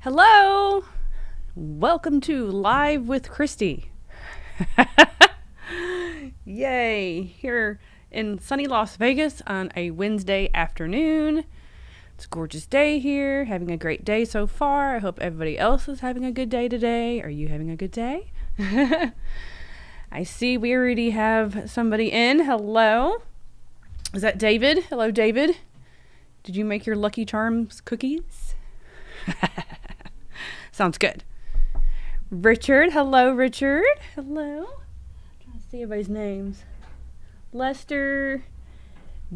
Hello! Welcome to Live with Kristy. Yay! Here in sunny Las Vegas on a Wednesday afternoon. It's a gorgeous day here. Having a great day so far. I hope everybody else is having a good day today. Are you having a good day? I see we already have somebody in. Hello. Is that David? Hello, David. Did you make your Lucky Charms cookies? Sounds good. Richard. Hello, Richard. Hello. I'm trying to see everybody's names. Lester.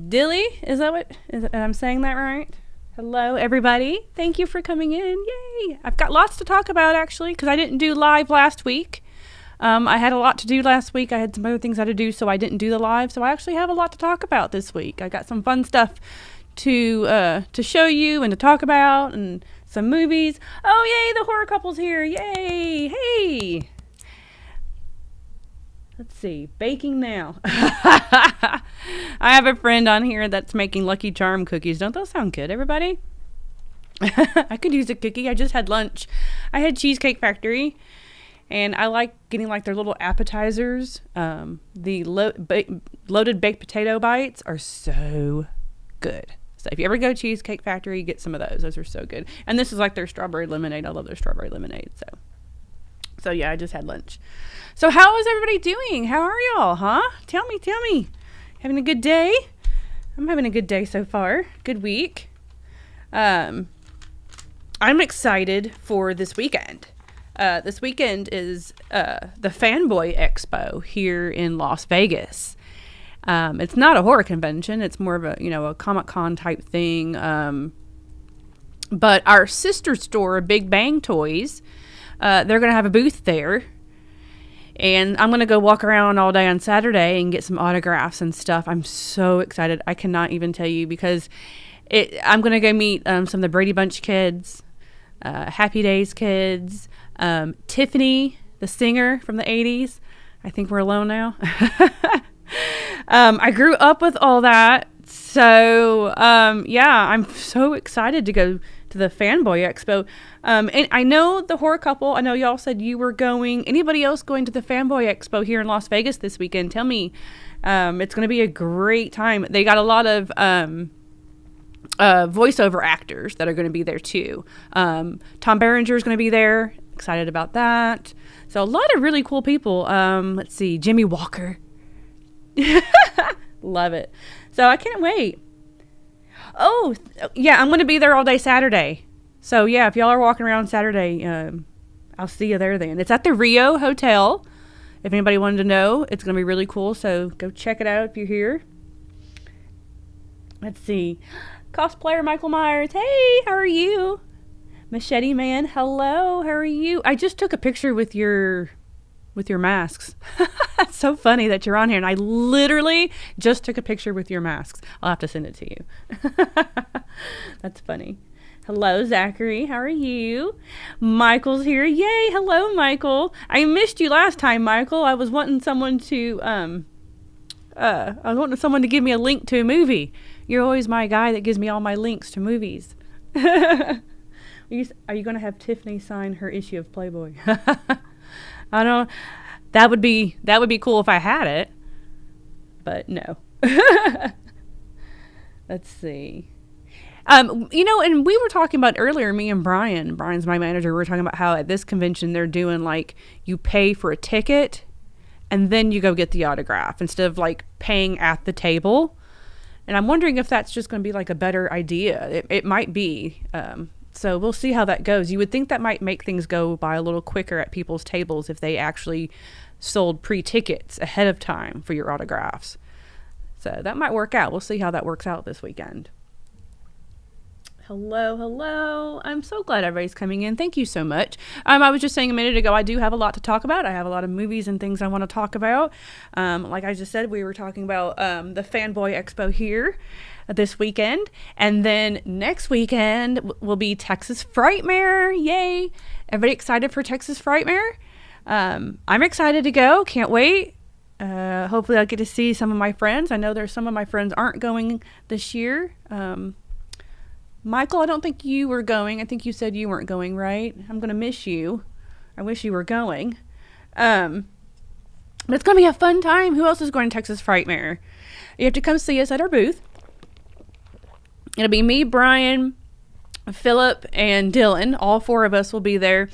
Dilly. Is that what? I'm saying that right? Hello, everybody. Thank you for coming in. Yay. I've got lots to talk about, actually, because I didn't do live last week. I had a lot to do last week. I had some other things I had to do, so I didn't do the live. So I actually have a lot to talk about this week. I got some fun stuff to show you and to talk about, and some movies. Oh, yay, the horror couple's here. Yay. Hey. Let's see. Baking now. I have a friend on here that's making Lucky Charm cookies. Don't those sound good, everybody? I could use a cookie. I just had lunch. I had Cheesecake Factory, and I like getting like their little appetizers. The loaded baked potato bites are so good. So if you ever go to Cheesecake Factory, get some of those. Those are so good. And this is like their strawberry lemonade. I love their strawberry lemonade. So yeah, I just had lunch. So how is everybody doing? How are y'all, huh? Tell me. Having a good day? I'm having a good day so far. Good week. I'm excited for this weekend. This weekend is the Fanboy Expo here in Las Vegas. It's not a horror convention. It's more of a Comic-Con type thing. But our sister store, Big Bang Toys, they're going to have a booth there. And I'm going to go walk around all day on Saturday and get some autographs and stuff. I'm so excited. I cannot even tell you, because I'm going to go meet some of the Brady Bunch kids, Happy Days kids, Tiffany, the singer from the 80s. I think we're alone now. I grew up with all that. So, yeah, I'm so excited to go to the Fanboy Expo. And I know the horror couple, I know y'all said you were going. Anybody else going to the Fanboy Expo here in Las Vegas this weekend? Tell me. It's going to be a great time. They got a lot of voiceover actors that are going to be there too. Tom Berenger is going to be there. Excited about that. So a lot of really cool people. Let's see, Jimmy Walker. Love it. So I can't wait. Oh, yeah, I'm going to be there all day Saturday. So, yeah, if y'all are walking around Saturday, I'll see you there then. It's at the Rio Hotel. If anybody wanted to know, it's going to be really cool. So go check it out if you're here. Let's see. Cosplayer Michael Myers. Hey, how are you? Machete Man. Hello. How are you? I just took a picture with your masks. It's so funny that you're on here, and I literally just took a picture with your masks. I'll have to send it to you. That's funny. Hello, Zachary. How are you? Michael's here. Yay. Hello, Michael. I missed you last time, Michael. I was wanting someone to give me a link to a movie. You're always my guy that gives me all my links to movies. Are you going to have Tiffany sign her issue of Playboy? I don't. That would be cool if I had it, but no. Let's see. And we were talking about earlier, me and Brian. Brian's my manager. We were talking about how at this convention they're doing like you pay for a ticket, and then you go get the autograph instead of like paying at the table. And I'm wondering if that's just going to be like a better idea. It might be. So we'll see how that goes. You would think that might make things go by a little quicker at people's tables if they actually sold pre-tickets ahead of time for your autographs. So that might work out. We'll see how that works out this weekend. Hello. I'm so glad everybody's coming in. Thank you so much. I was just saying a minute ago, I do have a lot to talk about. I have a lot of movies and things I want to talk about. Like I just said, we were talking about the Fanboy Expo here this weekend. And then next weekend will be Texas Frightmare. Yay. Everybody excited for Texas Frightmare? I'm excited to go. Can't wait. Hopefully I'll get to see some of my friends. I know there's some of my friends aren't going this year. Michael, I don't think you were going. I think you said you weren't going, right? I'm going to miss you. I wish you were going. But it's going to be a fun time. Who else is going to Texas Frightmare? You have to come see us at our booth. It'll be me, Brian, Philip, and Dylan. All 4 of us will be there.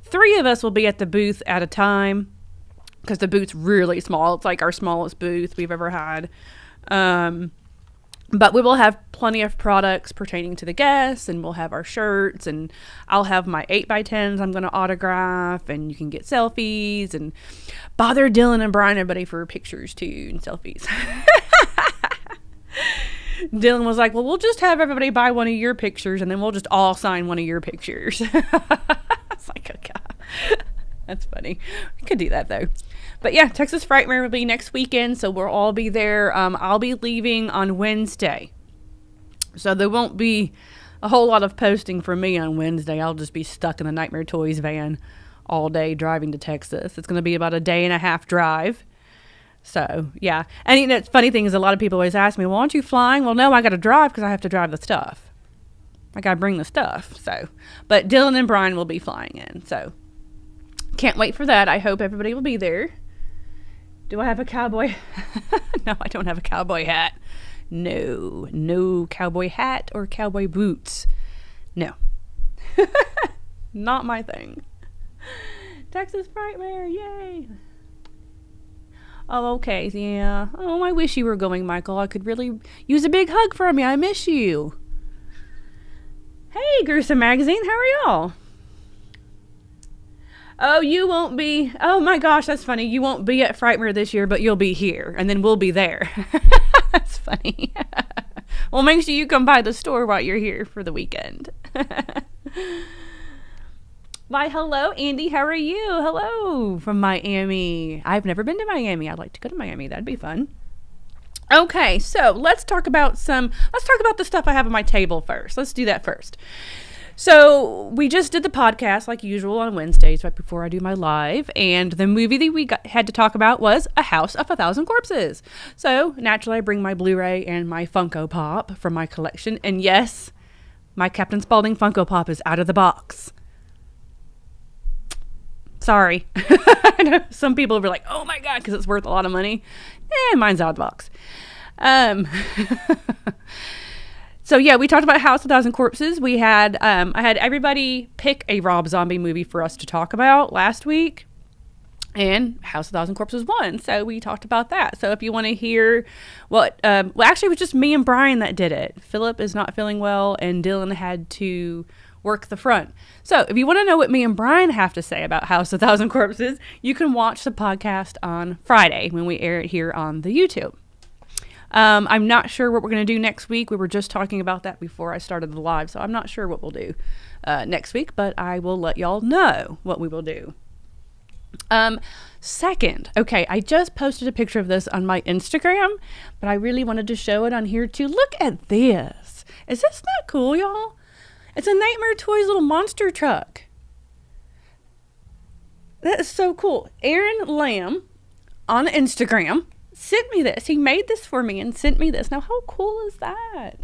3 of us will be at the booth at a time because the booth's really small. It's like our smallest booth we've ever had. But we will have plenty of products pertaining to the guests, and we'll have our shirts, and I'll have my 8x10s I'm going to autograph, and you can get selfies, and bother Dylan and Brian everybody for pictures too, and selfies. Dylan was like, well, we'll just have everybody buy one of your pictures, and then we'll just all sign one of your pictures. I was like, okay. That's funny. We could do that, though. But yeah, Texas Frightmare will be next weekend, so we'll all be there. I'll be leaving on Wednesday. So there won't be a whole lot of posting from me on Wednesday. I'll just be stuck in the Nightmare Toys van all day driving to Texas. It's going to be about a 1.5-day drive. So, yeah. And you know, the funny thing is a lot of people always ask me, well, aren't you flying? Well, no, I got to drive because I have to drive the stuff. I got to bring the stuff. So, but Dylan and Brian will be flying in. So, can't wait for that. I hope everybody will be there. Do I have a cowboy? No, I don't have a cowboy hat. No cowboy hat or cowboy boots. No. Not my thing. Texas Frightmare, yay. Oh, okay, yeah. Oh, I wish you were going, Michael. I could really use a big hug from you. I miss you. Hey, Gruesome Magazine, how are y'all? Oh, you won't be. Oh my gosh, that's funny. You won't be at Frightmare this year, but you'll be here, and then we'll be there. That's funny. Well, make sure you come by the store while you're here for the weekend. Why, hello, Andy. How are you? Hello from Miami. I've never been to Miami. I'd like to go to Miami. That'd be fun. Okay, so let's talk about the stuff I have on my table first. Let's do that first. So we just did the podcast like usual on Wednesdays right before I do my live, and the movie that we had to talk about was A House of a Thousand Corpses. So naturally I bring my Blu-ray and my Funko Pop from my collection, and yes, my Captain Spaulding Funko Pop is out of the box. Sorry. I know some people were like, oh my god, because it's worth a lot of money. Mine's out of the box. So yeah, we talked about House of a Thousand Corpses. We had I had everybody pick a Rob Zombie movie for us to talk about last week, and House of a Thousand Corpses won. So we talked about that. So if you want to hear what, actually it was just me and Brian that did it. Philip is not feeling well, and Dylan had to work the front. So if you want to know what me and Brian have to say about House of a Thousand Corpses, you can watch the podcast on Friday when we air it here on the YouTube. I'm not sure what we're going to do next week. We were just talking about that before I started the live, so I'm not sure what we'll do next week, but I will let y'all know what we will do. Second, okay, I just posted a picture of this on my Instagram, but I really wanted to show it on here too. Look at this. Is this not cool, y'all? It's a Nightmare Toys little monster truck. That is so cool. Aaron Lamb on Instagram sent me this. He made this for me and sent me this. Now, how cool is that?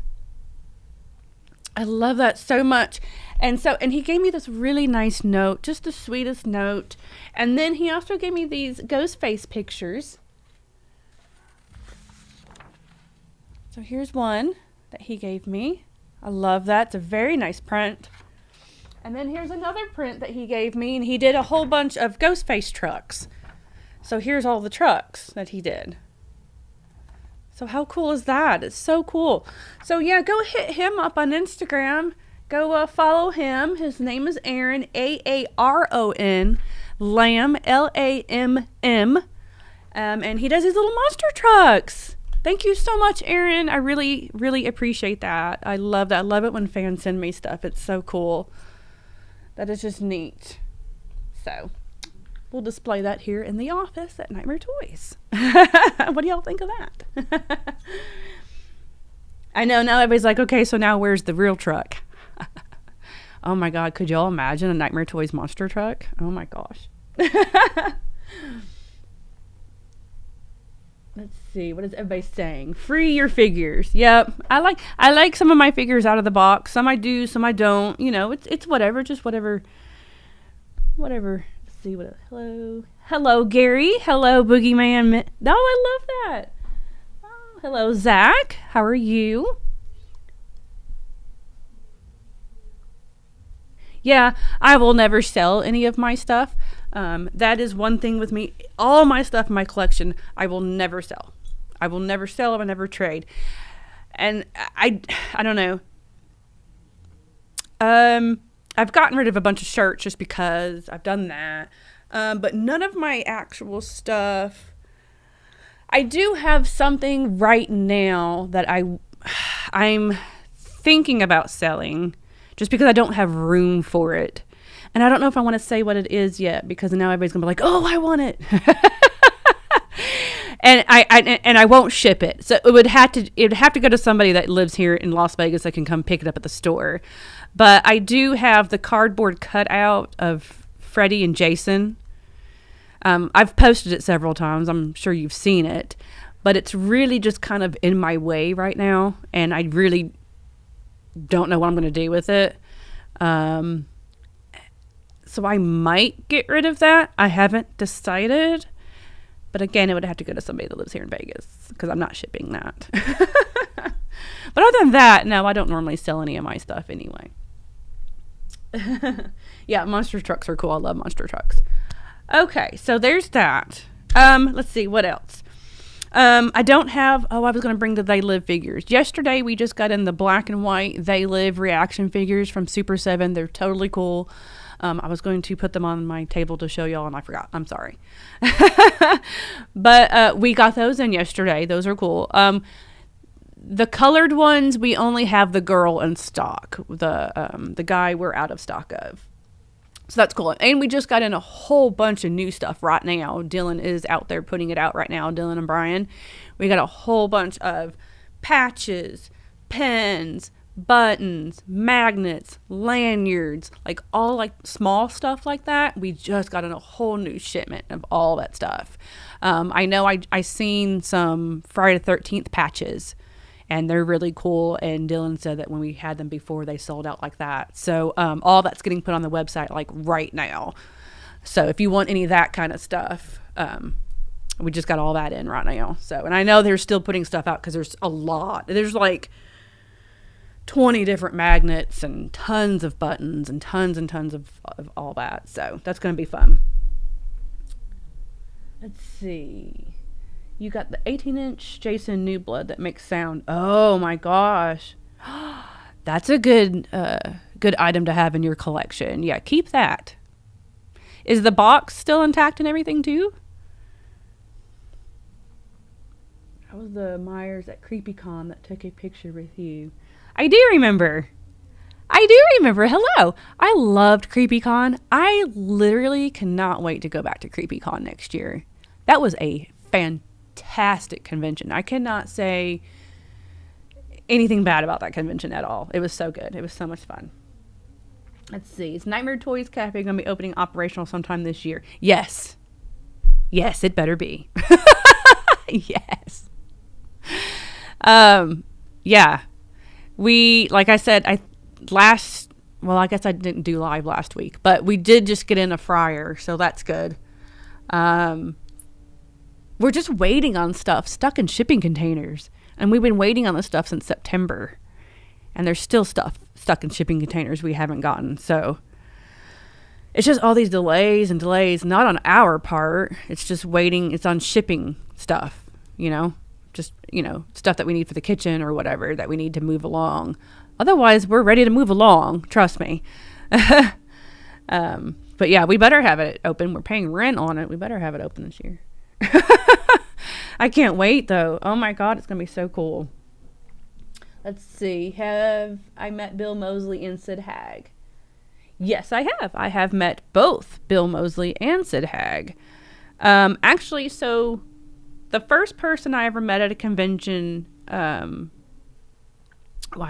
I love that so much. And he gave me this really nice note, just the sweetest note. And then he also gave me these ghost face pictures. So here's one that he gave me. I love that. It's a very nice print. And then here's another print that he gave me, and he did a whole bunch of ghost face trucks. So here's all the trucks that he did. So how cool is that? It's so cool. So yeah, go hit him up on Instagram. Go follow him. His name is Aaron, Aaron Lamb, Lamm. And he does these little monster trucks. Thank you so much, Aaron. I really, really appreciate that. I love that. I love it when fans send me stuff. It's so cool. That is just neat. So we'll display that here in the office at Nightmare Toys. What do y'all think of that? I know now everybody's like, okay, so now where's the real truck? Oh my god, could y'all imagine a Nightmare Toys monster truck? Oh my gosh. Let's see. What is everybody saying? Free your figures. Yep. I like some of my figures out of the box. Some I do, some I don't. You know, it's whatever. Just whatever. Whatever. Let's see what. Hello, Gary. Hello, Boogeyman. Oh, I love that. Oh, hello, Zach. How are you? Yeah, I will never sell any of my stuff. That is one thing with me. All my stuff in my collection, I will never sell. I will never sell. I will never trade. And I don't know. I've gotten rid of a bunch of shirts just because I've done that. But none of my actual stuff. I do have something right now that I'm thinking about selling just because I don't have room for it. And I don't know if I want to say what it is yet because now everybody's going to be like, "Oh, I want it." And I won't ship it. So it would have to go to somebody that lives here in Las Vegas that can come pick it up at the store. But I do have the cardboard cutout of Freddie and Jason. I've posted it several times. I'm sure you've seen it. But it's really just kind of in my way right now. And I really don't know what I'm going to do with it. So I might get rid of that. I haven't decided. But again, it would have to go to somebody that lives here in Vegas because I'm not shipping that. But other than that, no, I don't normally sell any of my stuff anyway. Yeah, monster trucks are cool. I love monster trucks. Okay, so there's that. Let's see, what else? I don't have, I was going to bring the They Live figures. Yesterday, we just got in the black and white They Live reaction figures from Super 7. They're totally cool. I was going to put them on my table to show y'all, and I forgot. I'm sorry. But we got those in yesterday. Those are cool. The colored ones, we only have the girl in stock. The guy we're out of stock of. So that's cool. And we just got in a whole bunch of new stuff right now. Dylan is out there putting it out right now, Dylan and Brian. We got a whole bunch of patches, pens, buttons, magnets, lanyards, like all like small stuff like that. We just got in a whole new shipment of all that stuff. I know I seen some Friday the 13th patches. And they're really cool. And Dylan said that when we had them before, they sold out like that. So all that's getting put on the website like right now. So if you want any of that kind of stuff, we just got all that in right now. So, and I know they're still putting stuff out because there's a lot. There's like 20 different magnets and tons of buttons and tons of all that. So that's going to be fun. Let's see. You got the 18-inch Jason Newblood that makes sound. Oh my gosh. That's a good item to have in your collection. Yeah, keep that. Is the box still intact and everything too? That was the Myers at CreepyCon that took a picture with you. I do remember. Hello. I loved CreepyCon. I literally cannot wait to go back to CreepyCon next year. That was a fantastic convention. I cannot say anything bad about that convention at all. It was so good. It was so much fun. Let's see. Is Nightmare Toys Cafe going to be opening operational sometime this year? Yes. Yes, it better be. Yes. Yeah. We, like I said, I guess I didn't do live last week, but we did just get in a fryer, so that's good. We're just waiting on stuff stuck in shipping containers. And we've been waiting on this stuff since September. And there's still stuff stuck in shipping containers we haven't gotten. So it's just all these delays, not on our part. It's just waiting. It's on shipping stuff, just, stuff that we need for the kitchen or whatever that we need to move along. Otherwise, we're ready to move along. Trust me. But yeah, we better have it open. We're paying rent on it. We better have it open this year. I can't wait though. Oh my God, it's gonna be so cool. Let's see. Have I met Bill Moseley and Sid Haig? Yes, I have. I have met both Bill Moseley and Sid Haig. Actually, so the first person I ever met at a convention, why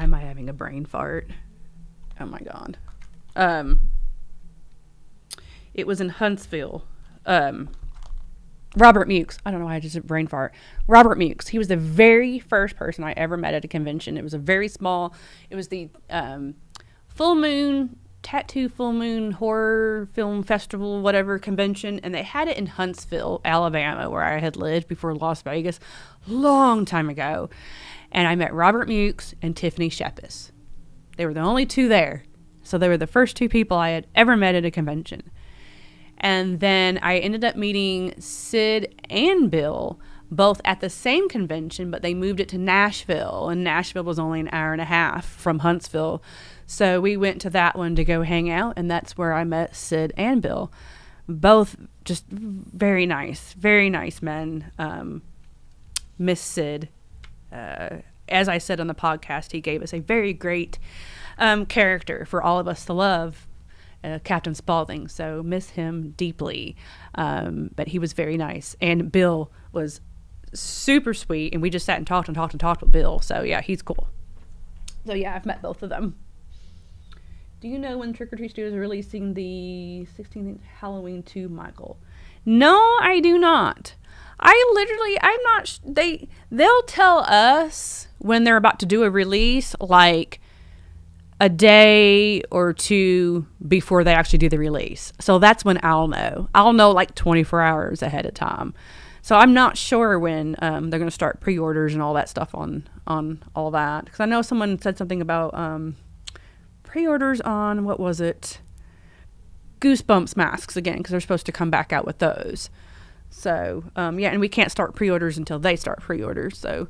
am I having a brain fart? Oh my God. It was in Huntsville. Robert Mukes. I don't know why I just did brain fart. Robert Mukes. He was the very first person I ever met at a convention. It was a very small, it was the full moon horror film festival, whatever convention. And they had it in Huntsville, Alabama, where I had lived before Las Vegas, long time ago. And I met Robert Mukes and Tiffany Shepis. They were the only two there. So they were the first two people I had ever met at a convention. And then I ended up meeting Sid and Bill both at the same convention, but they moved it to Nashville. And Nashville was only an hour and a half from Huntsville. So we went to that one to go hang out, and that's where I met Sid and Bill. Both just very nice men. Miss Sid, as I said on the podcast, he gave us a very great character for all of us to love. Captain Spaulding, so miss him deeply, but he was very nice, and Bill was super sweet, and we just sat and talked with Bill, so yeah, he's cool. So yeah, I've met both of them. Do you know when Trick or Treat Studios are releasing the 16th Halloween 2 Michael? No, I do not. I'm not, they'll tell us when they're about to do a release, like a day or two before they actually do the release. So that's when I'll know. I'll know like 24 hours ahead of time. So I'm not sure when they're going to start pre-orders and all that stuff on all that. Because I know someone said something about pre-orders on, what was it? Goosebumps masks again, because they're supposed to come back out with those. So, yeah, and we can't start pre-orders until they start pre-orders. So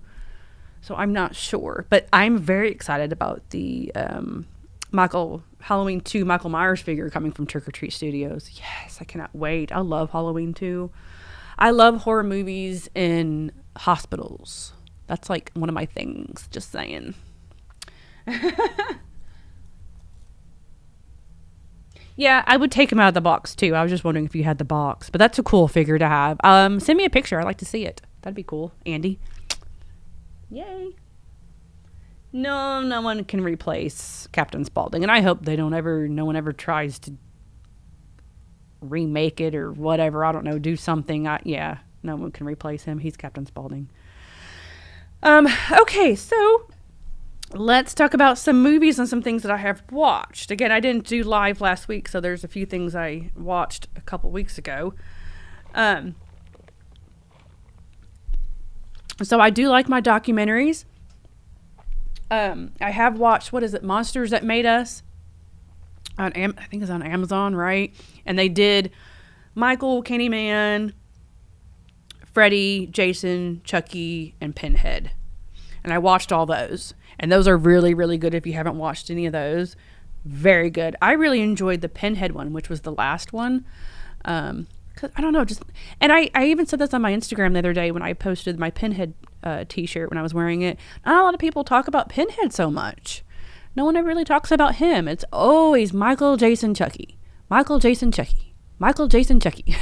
I'm not sure, but I'm very excited about the Halloween 2 Michael Myers figure coming from Trick or Treat Studios. Yes, I cannot wait. I love Halloween 2. I love horror movies in hospitals. That's like one of my things, just saying. Yeah, I would take him out of the box too. I was just wondering if you had the box, but that's a cool figure to have. Send me a picture. I'd like to see it. That'd be cool, Andy. Yay. No one can replace Captain Spaulding, and I hope no one ever tries to remake it or whatever. I don't know, do something. No one can replace him. He's Captain Spaulding. Okay, so let's talk about some movies and some things that I have watched. Again, I didn't do live last week, so there's a few things I watched a couple weeks ago. So I do like my documentaries. I have watched, what is it, Monsters That Made Us? I think it's on Amazon, right? And they did Michael, Candyman, Freddy, Jason, Chucky, and Pinhead. And I watched all those. And those are really, really good if you haven't watched any of those. Very good. I really enjoyed the Pinhead one, which was the last one. Cause I don't know, and I even said this on my Instagram the other day when I posted my Pinhead t-shirt when I was wearing it. Not a lot of people talk about Pinhead so much. No one ever really talks about him. It's always Michael, Jason, Chucky. Michael, Jason, Chucky. Michael, Jason, Chucky.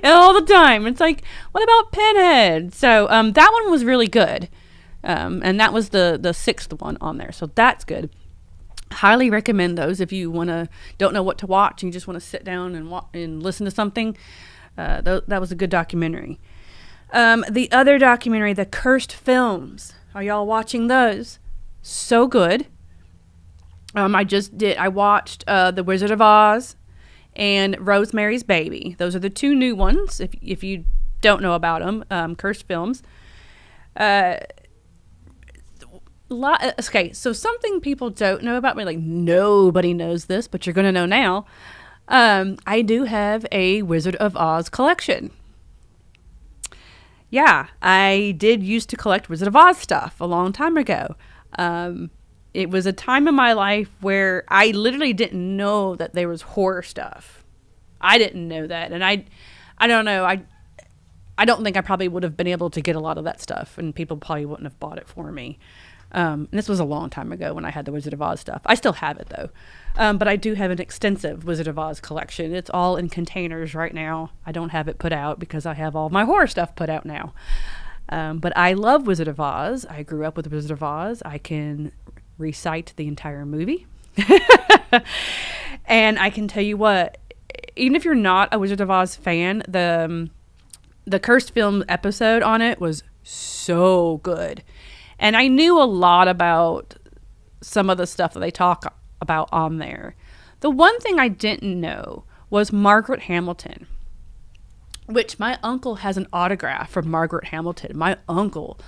All the time. It's like, what about Pinhead? So that one was really good. And that was the sixth one on there. So that's good. Highly recommend those if you don't know what to watch and you just want to sit down and listen to something. That was a good documentary. The other documentary, The Cursed Films. Are y'all watching those? So good. I watched The Wizard of Oz and Rosemary's Baby. Those are the two new ones if you don't know about them. Cursed Films. Okay, so something people don't know about me, like nobody knows this, but you're going to know now. I do have a Wizard of Oz collection. Yeah, I did used to collect Wizard of Oz stuff a long time ago. It was a time in my life where I literally didn't know that there was horror stuff. I didn't know that, and I don't know, I don't think I probably would have been able to get a lot of that stuff, and people probably wouldn't have bought it for me. And this was a long time ago when I had the Wizard of Oz stuff. I still have it, though. But I do have an extensive Wizard of Oz collection. It's all in containers right now. I don't have it put out because I have all my horror stuff put out now. But I love Wizard of Oz. I grew up with Wizard of Oz. I can recite the entire movie. And I can tell you what, even if you're not a Wizard of Oz fan, the the cursed film episode on it was so good. And I knew a lot about some of the stuff that they talk about on there. The one thing I didn't know was Margaret Hamilton, which my uncle has an autograph from Margaret Hamilton. My uncle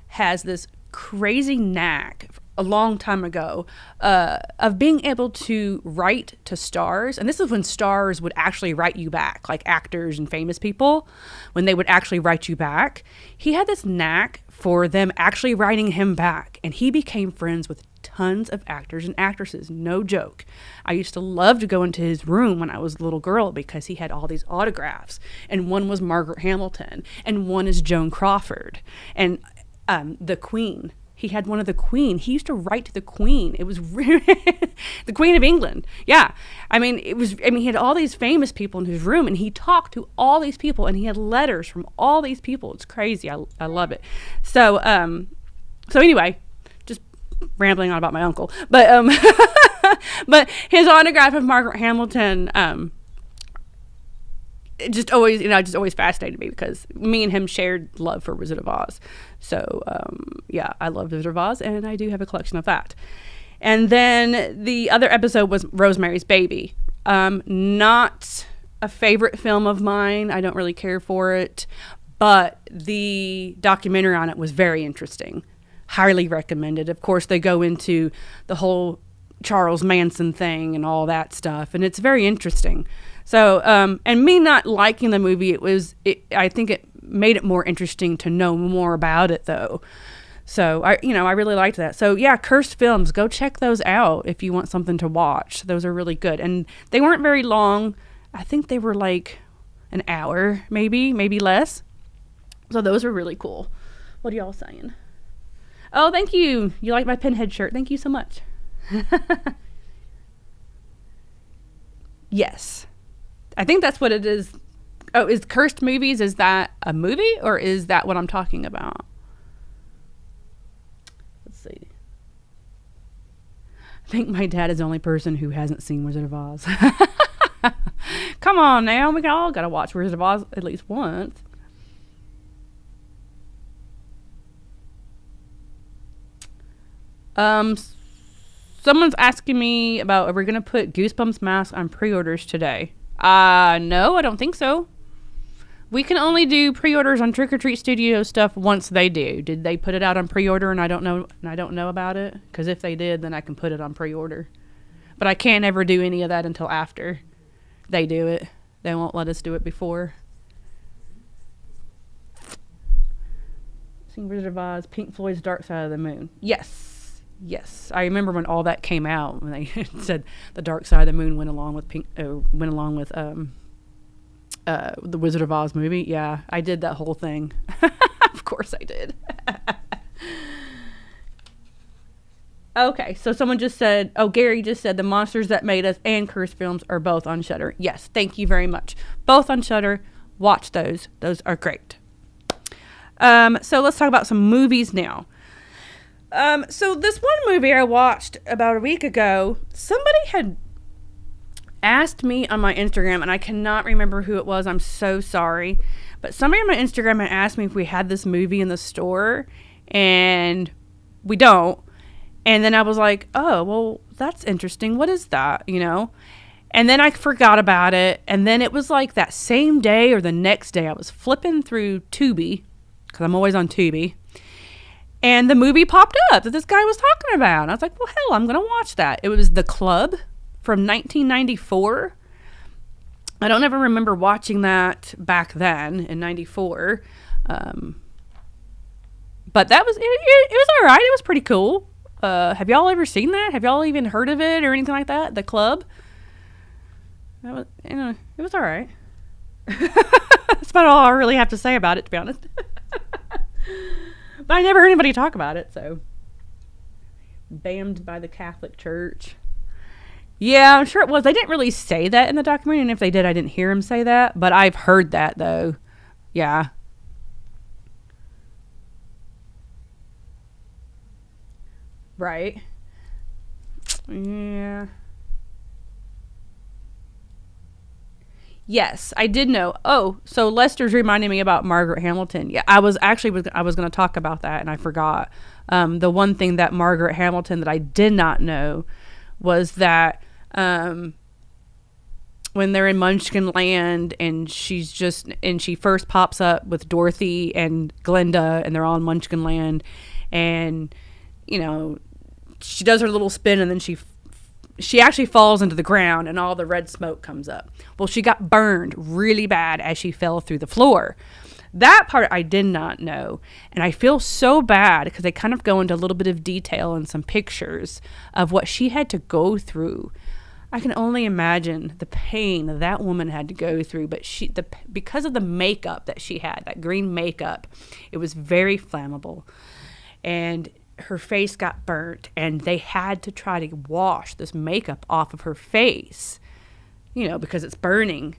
has this crazy knack a long time ago of being able to write to stars. And this is when stars would actually write you back, like actors and famous people, when they would actually write you back. He had this knack for them actually writing him back. And he became friends with tons of actors and actresses. No joke. I used to love to go into his room when I was a little girl because he had all these autographs. And one was Margaret Hamilton. And one is Joan Crawford. And the Queen. He had one of the Queen. He used to write to the Queen. It was the Queen of England. Yeah. He had all these famous people in his room, and he talked to all these people, and he had letters from all these people. It's crazy. I love it. So anyway, just rambling on about my uncle. But but his autograph of Margaret Hamilton, it just always fascinated me because me and him shared love for Wizard of Oz. So, yeah, I love Wizard of Oz, and I do have a collection of that. And then the other episode was Rosemary's Baby. Not a favorite film of mine. I don't really care for it, but the documentary on it was very interesting. Highly recommended. Of course, they go into the whole Charles Manson thing and all that stuff, and it's very interesting. So, and me not liking the movie, I think it made it more interesting to know more about it, though. So, I really liked that. So, yeah, Cursed Films, go check those out if you want something to watch. Those are really good. And they weren't very long. I think they were like an hour, maybe less. So, those were really cool. What are y'all saying? Oh, thank you. You like my Pinhead shirt. Thank you so much. Yes. I think that's what it is. Oh, is Cursed Movies, is that a movie or is that what I'm talking about? Let's see. I think my dad is the only person who hasn't seen Wizard of Oz. Come on now. We all got to watch Wizard of Oz at least once. Someone's asking me about, are we going to put Goosebumps masks on pre-orders today? No, I don't think so. We can only do pre-orders on Trick or Treat Studio stuff once they do. Did they put it out on pre-order and I don't know about it? Because if they did, then I can put it on pre-order. But I can't ever do any of that until after they do it. They won't let us do it before. Seen Wizard of Oz, Pink Floyd's Dark Side of the Moon. Yes. I remember when all that came out, when they said the Dark Side of the Moon went along with the Wizard of Oz movie. Yeah, I did that whole thing. Of course I did. Okay, so someone just said, Gary just said the Monsters That Made Us and Cursed Films are both on Shudder. Yes, thank you very much. Both on Shudder. Watch those. Those are great. So let's talk about some movies now. So this one movie I watched about a week ago, somebody had asked me on my Instagram, and I cannot remember who it was. I'm so sorry. But somebody on my Instagram had asked me if we had this movie in the store, and we don't. And then I was like, oh, well, that's interesting. What is that? And then I forgot about it. And then it was like that same day or the next day, I was flipping through Tubi, because I'm always on Tubi. And the movie popped up that this guy was talking about. And I was like, well, hell, I'm going to watch that. It was The Club from 1994. I don't ever remember watching that back then in 94. But that was, it was all right. It was pretty cool. Have y'all ever seen that? Have y'all even heard of it or anything like that? The Club? That was, it was all right. That's about all I really have to say about it, to be honest. But I never heard anybody talk about it, so. Banned by the Catholic Church. Yeah, I'm sure it was. They didn't really say that in the documentary, and if they did, I didn't hear him say that. But I've heard that, though. Yeah. Right. Yeah. Yes, I did know. Oh, so Lester's reminding me about Margaret Hamilton. Yeah, I was going to talk about that, and I forgot. The one thing that Margaret Hamilton that I did not know was that when they're in Munchkin Land and she first pops up with Dorothy and Glinda, and they're all in Munchkin Land, and she does her little spin, and then she actually falls into the ground, and all the red smoke comes up. Well, she got burned really bad as she fell through the floor. That part I did not know, and I feel so bad because they kind of go into a little bit of detail in some pictures of what she had to go through. I can only imagine the pain that woman had to go through, but because of the makeup that she had, that green makeup, it was very flammable, and her face got burnt, and they had to try to wash this makeup off of her face, because it's burning.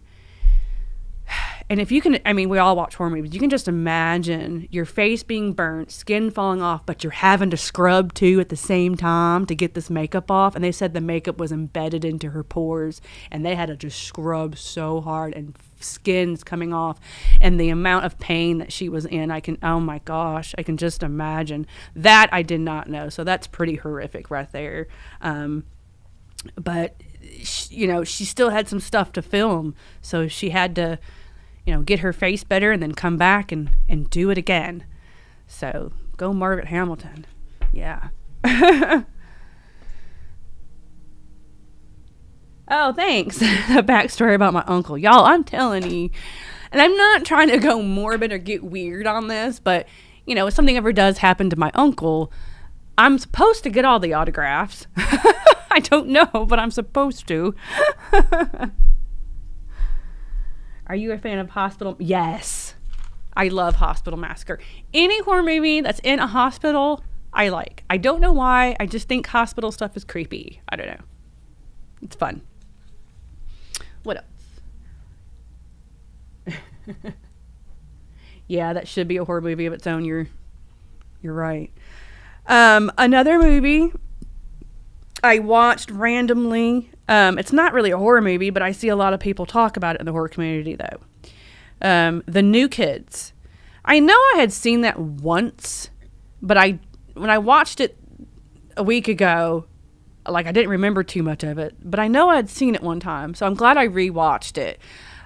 And if you can, we all watch horror movies. You can just imagine your face being burnt, skin falling off, but you're having to scrub too at the same time to get this makeup off. And they said the makeup was embedded into her pores, and they had to just scrub so hard, and skin's coming off, and the amount of pain that she was in, oh my gosh, I can just imagine. That I did not know. So that's pretty horrific right there. But she still had some stuff to film, so she had to get her face better and then come back and do it again. So go Margaret Hamilton. Yeah. Oh, thanks. The backstory about my uncle. Y'all, I'm telling you, and I'm not trying to go morbid or get weird on this, but if something ever does happen to my uncle, I'm supposed to get all the autographs. I don't know, but I'm supposed to. Are you a fan of Hospital? Yes. I love Hospital Massacre. Any horror movie that's in a hospital, I like. I don't know why. I just think hospital stuff is creepy. I don't know. It's fun. What else? Yeah, that should be a horror movie of its own. You're right. Another movie I watched randomly. It's not really a horror movie, but I see a lot of people talk about it in the horror community, though. The New Kids. I know I had seen that once, but when I watched it a week ago, I didn't remember too much of it, but I know I had seen it one time, so I'm glad I rewatched it.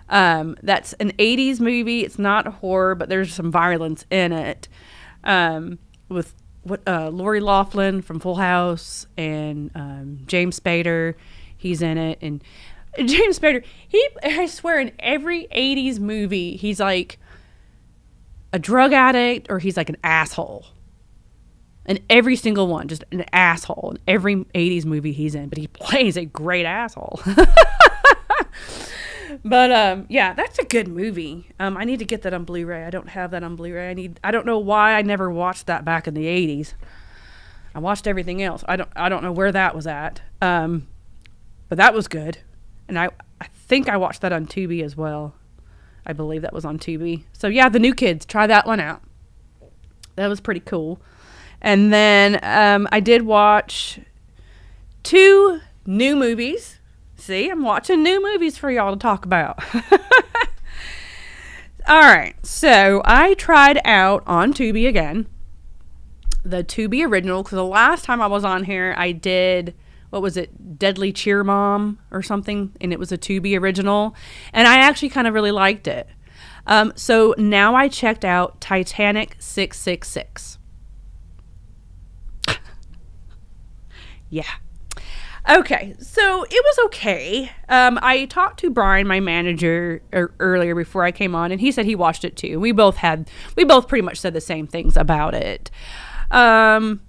That's an 80s movie. It's not horror, but there's some violence in it. With Lori Loughlin from Full House, and James Spader, he's in it. And James Spader, I swear, in every 80s movie, he's like a drug addict or he's like an asshole. In every single one, just an asshole in every 80s movie he's in, but he plays a great asshole. But yeah, that's a good movie. I need to get that on Blu-ray. I don't have that on Blu-ray. I don't know why I never watched that back in the 80s. I watched everything else. I don't know where that was at. But that was good. And I think I watched that on Tubi as well. I believe that was on Tubi. So yeah, The New Kids, try that one out. That was pretty cool. And then I did watch 2 new movies. See, I'm watching new movies for y'all to talk about. All right, so I tried out on Tubi again, the Tubi original, because the last time I was on here, I did, what was it, Deadly Cheer Mom or something, and it was a Tubi original, and I actually kind of really liked it. So now I checked out Titanic 666. Yeah. Okay, so it was okay. I talked to Brian, my manager, earlier before I came on, and he said he watched it too. We both pretty much said the same things about it. It's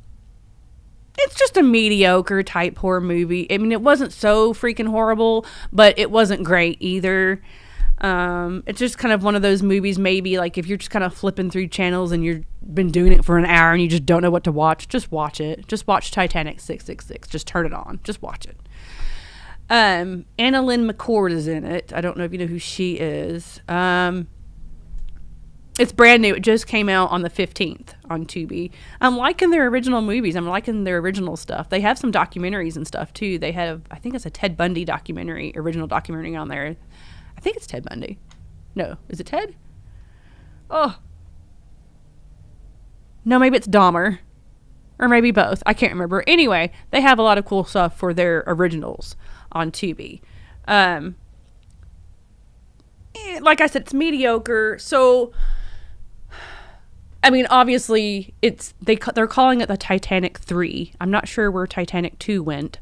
just a mediocre type horror movie. I mean, it wasn't so freaking horrible, but it wasn't great either. It's just kind of one of those movies, maybe like if you're just kind of flipping through channels and you've been doing it for an hour and you just don't know what to watch, just watch it. Just watch Titanic 666. Just turn it on. Just watch it. Anna Lynn McCord is in it. I don't know if you know who she is. It's brand new. It just came out on the 15th on Tubi. I'm liking their original movies. I'm liking their original stuff. They have some documentaries and stuff too. They have, I think it's a Ted Bundy original documentary on there. I think it's Ted Bundy. No, is it Ted? Oh. No, maybe it's Dahmer. Or maybe both. I can't remember. Anyway, they have a lot of cool stuff for their originals on Tubi. Like I said, it's mediocre. So, I mean, obviously, they're calling it the Titanic 3. I'm not sure where Titanic 2 went.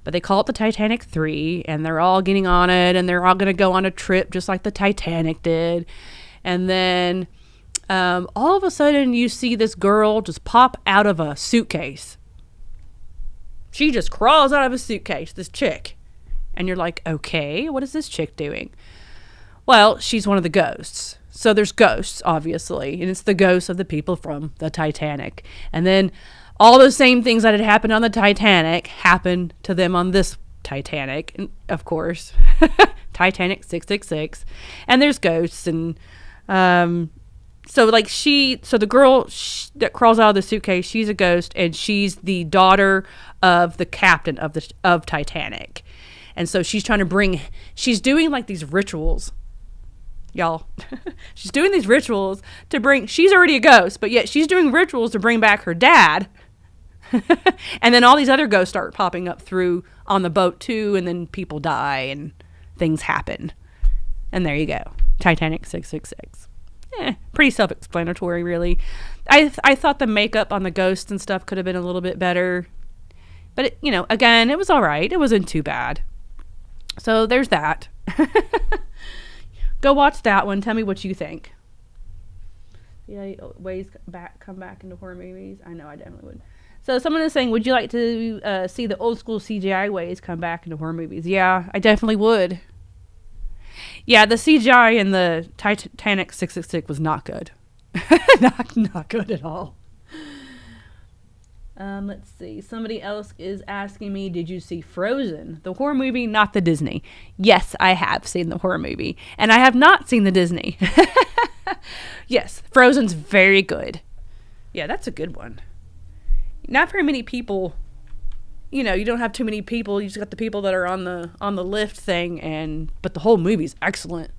But they call it the Titanic 3, and they're all getting on it, and they're all going to go on a trip just like the Titanic did. And then all of a sudden, you see this girl just pop out of a suitcase. She just crawls out of a suitcase, this chick. And you're like, okay, what is this chick doing? Well, she's one of the ghosts. So there's ghosts, obviously, and it's the ghosts of the people from the Titanic. And then all the same things that had happened on the Titanic happened to them on this Titanic. And of course, Titanic 666. And there's ghosts. And so the girl that crawls out of the suitcase, she's a ghost. And she's the daughter of the captain of Titanic. And so she's doing like these rituals. Y'all, she's doing these rituals she's already a ghost, but yet she's doing rituals to bring back her dad. And then all these other ghosts start popping up on the boat too, and then people die and things happen. And there you go. Titanic 666. Pretty self-explanatory, really. I thought the makeup on the ghosts and stuff could have been a little bit better. But, again, it was all right. It wasn't too bad. So there's that. Go watch that one. Tell me what you think. Yeah, come back into horror movies. I know I definitely would. So someone is saying, would you like to see the old school CGI ways come back into horror movies? Yeah, I definitely would. Yeah, the CGI in the Titanic 666 was not good. not good at all. Let's see. Somebody else is asking me, did you see Frozen? The horror movie, not the Disney. Yes, I have seen the horror movie. And I have not seen the Disney. Yes, Frozen's very good. Yeah, that's a good one. Not very many people, you don't have too many people. You just got the people that are on the lift thing, but the whole movie's excellent.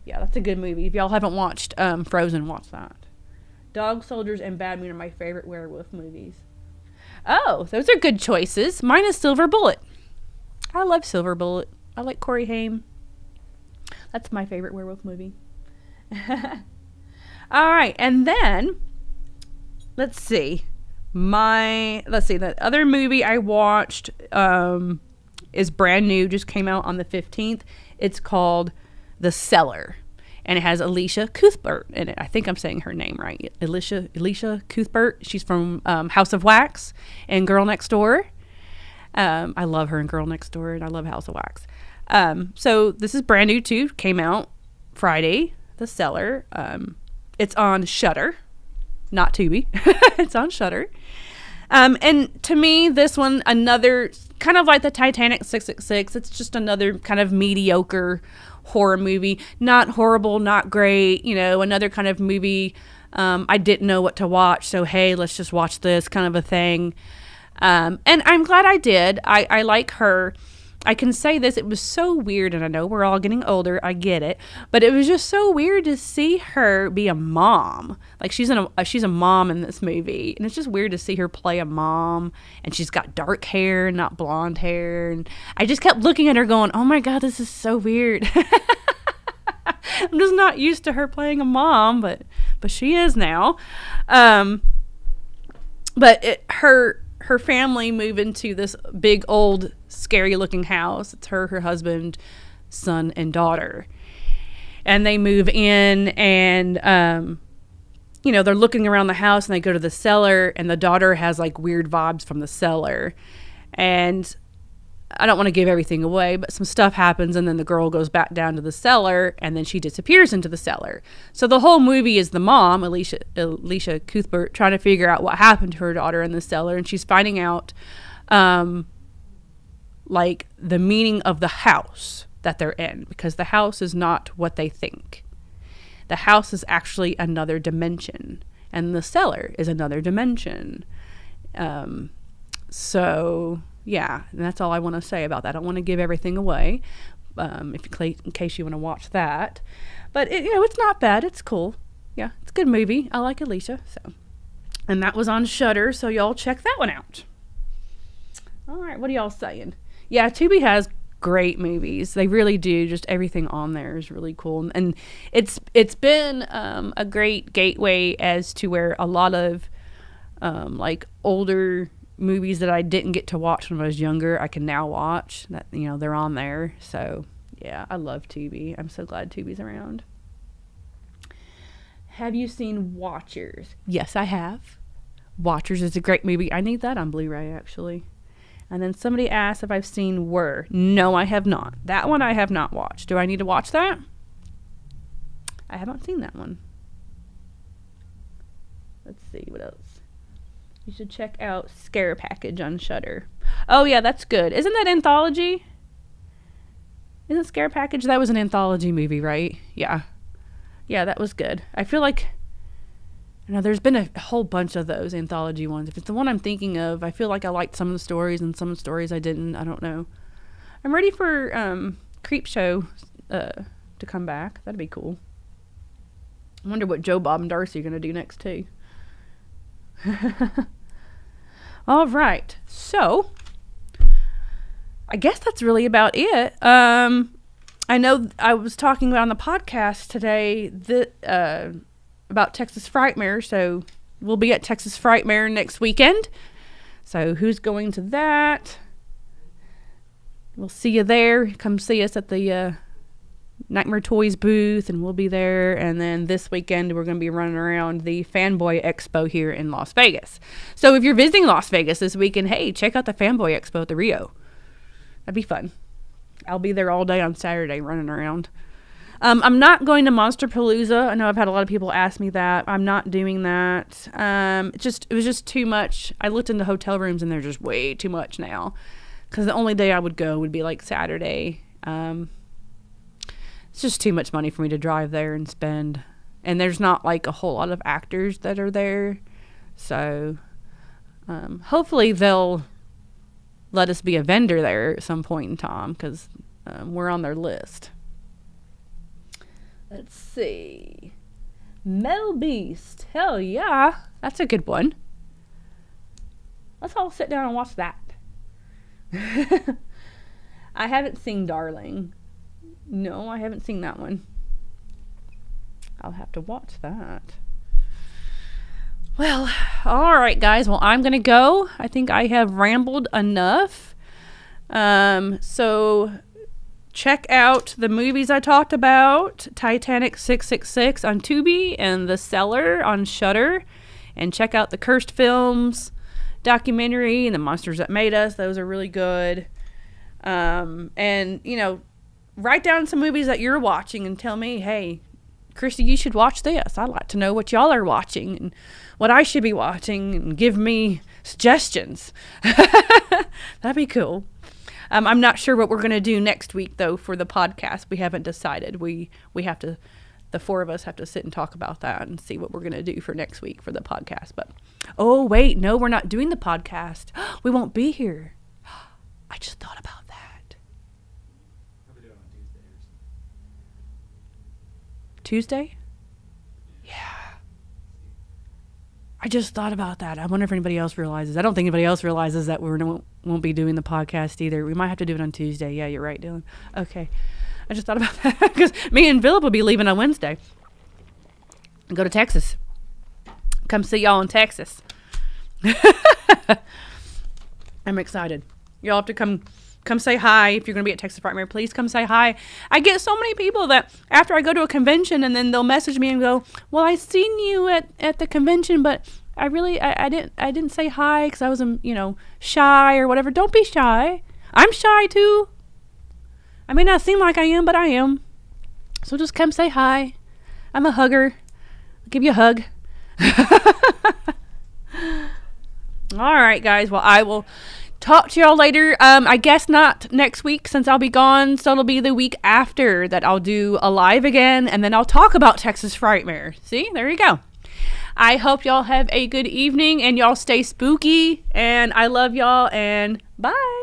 Yeah, that's a good movie. If y'all haven't watched Frozen, watch that. Dog Soldiers and Bad Moon are my favorite werewolf movies. Oh, those are good choices. Mine is Silver Bullet. I love Silver Bullet. I like Corey Haim. That's my favorite werewolf movie. All right, and then let's see. The other movie I watched is brand new, just came out on the 15th. It's called The Cellar. And it has Alicia Cuthbert in it. I think I'm saying her name right. Alicia Cuthbert. She's from House of Wax and Girl Next Door. I love her in Girl Next Door, and I love House of Wax. So this is brand new too. Came out Friday. The Cellar. It's on Shudder, not Tubi. It's on Shudder. And to me, this one, another kind of like the Titanic 666. It's just another kind of mediocre horror movie. Not horrible, not great. Another kind of movie. I didn't know what to watch, so hey, let's just watch this kind of a thing. And I'm glad I did. I like her. I can say this, it was so weird, and I know we're all getting older, I get it, but it was just so weird to see her be a mom. Like, she's a mom in this movie, and it's just weird to see her play a mom, and she's got dark hair, not blonde hair, and I just kept looking at her going, oh my god, this is so weird. I'm just not used to her playing a mom, but she is now. But her family move into this big old scary looking house. It's her husband, son, and daughter. And they move in, and they're looking around the house, and they go to the cellar, and the daughter has like weird vibes from the cellar. And I don't want to give everything away, but some stuff happens, and then the girl goes back down to the cellar, and then she disappears into the cellar. So the whole movie is the mom, Alicia Cuthbert, trying to figure out what happened to her daughter in the cellar, and she's finding out like the meaning of the house that they're in, because the house is not what they think. The house is actually another dimension, and the cellar is another dimension. So yeah, and that's all I want to say about that. I don't want to give everything away, in case you want to watch that. But it's not bad. It's cool. Yeah, it's a good movie. I like Alicia. So, and that was on Shudder, so y'all check that one out. All right, what are y'all saying? Yeah, Tubi has great movies. They really do. Just everything on there is really cool, and it's been a great gateway as to where a lot of like older movies that I didn't get to watch when I was younger, I can now watch. That they're on there. So yeah, I love Tubi. I'm so glad Tubi's around. Have you seen Watchers? Yes, I have. Watchers is a great movie. I need that on Blu-ray actually. And then somebody asked if I've seen Were. No, I have not. That one I have not watched. Do I need to watch that? I haven't seen that one. Let's see, what else? You should check out Scare Package on Shudder. Oh, yeah, that's good. Isn't that anthology? Isn't Scare Package? That was an anthology movie, right? Yeah. Yeah, that was good. I feel like... there's been a whole bunch of those anthology ones. If it's the one I'm thinking of, I feel like I liked some of the stories and some of the stories I didn't. I don't know. I'm ready for Creepshow to come back. That'd be cool. I wonder what Joe, Bob, and Darcy are going to do next, too. All right. So, I guess that's really about it. I know I was talking about on the podcast today that... about Texas Frightmare, so we'll be at Texas Frightmare next weekend. So who's going to that? We'll see you there. Come see us at the Nightmare Toys booth, and we'll be there. And then this weekend, we're going to be running around the Fanboy Expo here in Las Vegas. So if you're visiting Las Vegas this weekend, hey, check out the Fanboy Expo at the Rio. That'd be fun. I'll be there all day on Saturday running around. I'm not going to Monsterpalooza. I know I've had a lot of people ask me that. I'm not doing that. It was just too much. I looked into hotel rooms and they're just way too much now. Because the only day I would go would be like Saturday. It's just too much money for me to drive there and spend. And there's not like a whole lot of actors that are there. So hopefully they'll let us be a vendor there at some point in time. Because we're on their list. Let's see. Metal Beast. Hell yeah. That's a good one. Let's all sit down and watch that. I haven't seen Darling. No, I haven't seen that one. I'll have to watch that. Well, all right, guys. Well, I'm going to go. I think I have rambled enough. So... check out the movies I talked about, Titanic 666 on Tubi and The Cellar on Shudder. And check out the Cursed Films documentary and The Monsters That Made Us. Those are really good. And, write down some movies that you're watching and tell me, hey, Kristy, you should watch this. I'd like to know what y'all are watching and what I should be watching, and give me suggestions. That'd be cool. I'm not sure what we're going to do next week, though, for the podcast. We haven't decided. We have to, the four of us have to sit and talk about that and see what we're going to do for next week for the podcast. But, oh, wait, no, we're not doing the podcast. We won't be here. I just thought about that. Probably do it on Tuesday or something. Tuesday? Yeah. I just thought about that. I wonder if anybody else realizes. I don't think anybody else realizes that we won't be doing the podcast either. We might have to do it on Tuesday. Yeah, you're right, Dylan. Okay. I just thought about that because me and Philip will be leaving on Wednesday and go to Texas. Come see y'all in Texas. I'm excited. Y'all have to come say hi. If you're going to be at Texas Frightmare, please come say hi. I get so many people that after I go to a convention and then they'll message me and go, well, I seen you at the convention, but I didn't say hi because I was, shy or whatever. Don't be shy. I'm shy too. I may not seem like I am, but I am. So just come say hi. I'm a hugger. I'll give you a hug. All right, guys. Well, I will talk to y'all later. I guess not next week since I'll be gone. So it'll be the week after that I'll do a live again. And then I'll talk about Texas Frightmare. See? There you go. I hope y'all have a good evening and y'all stay spooky. And I love y'all and bye.